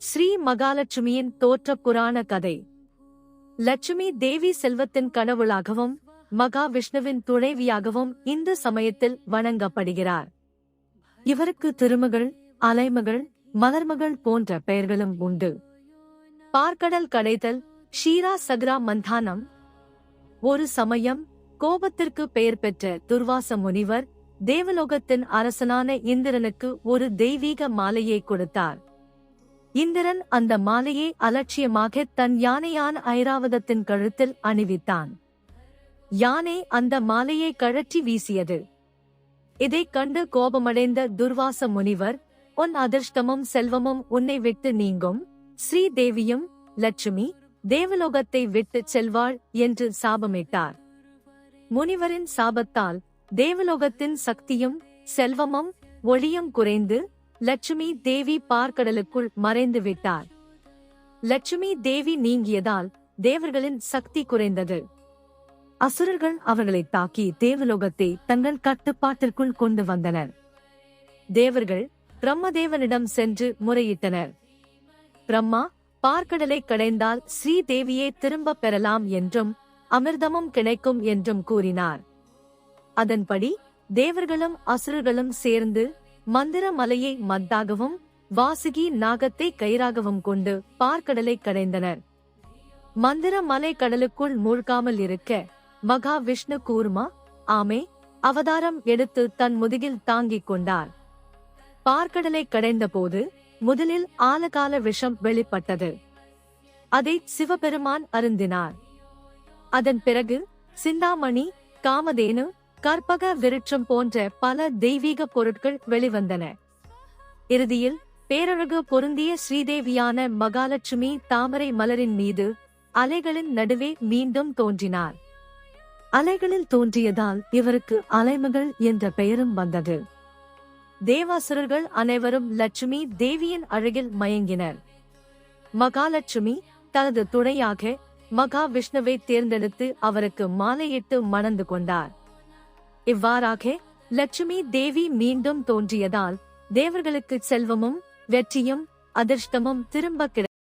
ஸ்ரீ மகாலட்சுமியின் தோற்ற புராண கதை. லட்சுமி தேவி செல்வத்தின் கடவுளாகவும் மகாவிஷ்ணுவின் துணைவியாகவும் இந்து சமயத்தில் வணங்கப்படுகிறார். இவருக்கு திருமகள், அலைமகள், மலர்மகள் போன்ற பெயர்களும் உண்டு. பார்க்கடல் கடைதல், ஷீரா சக்ரா மந்தானம். ஒரு சமயம் கோபத்திற்கு பெயர் பெற்ற துர்வாச முனிவர் தேவலோகத்தின் அரசனான இந்திரனுக்கு ஒரு தெய்வீக மாலையை கொடுத்தார். இந்திரன் அந்த மாலையை அலட்சியமாக தன் யானையான ஐராவதத்தின் கழுத்தில் அணிவித்தான். யானை அந்த மாலையை கழற்றி வீசியது. இதைக் கண்டு கோபமடைந்த துர்வாச முனிவர், உன் அதிர்ஷ்டமும் செல்வமும் உன்னை விட்டு நீங்கும், ஸ்ரீதேவியும் லட்சுமி தேவலோகத்தை விட்டுச் செல்வாள் என்று சாபமிட்டார். முனிவரின் சாபத்தால் தேவலோகத்தின் சக்தியும் செல்வமும் ஒளியும் குறைந்து லட்சுமி தேவி பார்க்கடலுக்குள் மறைந்து விட்டார். லட்சுமி தேவி நீங்கியதால் தேவர்களின் சக்தி குறைந்தது. அசுரர்கள் அவர்களை தாக்கி தேவலோகத்தை தங்கள் கட்டுப்பாட்டிற்குள் கொண்டு வந்தனர். தேவர்கள் பிரம்மதேவனிடம் சென்று முறையிட்டனர். பிரம்மா, பார்க்கடலை கடைந்தால் ஸ்ரீதேவியை திரும்பப் பெறலாம் என்றும் அமிர்தமும் கிடைக்கும் என்றும் கூறினார். அதன்படி தேவர்களும் அசுரர்களும் சேர்ந்து மந்திர மலையை மத்தாகவும் வாசுகி நாகத்தை கயிறாகவும் கொண்டு பார்க்கடலை கடைந்தனர். மந்திர மலை கடலுக்குள் மூழ்காமல் இருக்க மகாவிஷ்ணு கூர்மா, ஆமே அவதாரம் எடுத்து தன் முதுகில் தாங்கிக் கொண்டார். பார்க்கடலை கடைந்தபோது முதலில் ஆலகால விஷம் வெளிப்பட்டது. அதை சிவபெருமான் அருந்தினார். அதன் பிறகு சிந்தாமணி, காமதேனு, கற்பக விருட்சம் போன்ற பல தெய்வீக பொருட்கள் வெளிவந்தன. இறுதியில் பேரழகு பொருந்திய ஸ்ரீதேவியான மகாலட்சுமி தாமரை மலரின் மீது அலைகளின் நடுவே மீண்டும் தோன்றினார். அலைகளில் தோன்றியதால் இவருக்கு அலைமகள் என்ற பெயரும் வந்தது. தேவாசுரர்கள் அனைவரும் லட்சுமி தேவியின் அழகில் மயங்கினர். மகாலட்சுமி தனது துணையாக மகாவிஷ்ணுவை தேர்ந்தெடுத்து அவருக்கு மாலையிட்டு மணந்து கொண்டார். இவ்வாறாக லட்சுமி தேவி மீண்டும் தோன்றியதால் தேவர்களுக்கு செல்வமும் வெற்றியும் அதிர்ஷ்டமும் திரும்ப கிடைத்தது.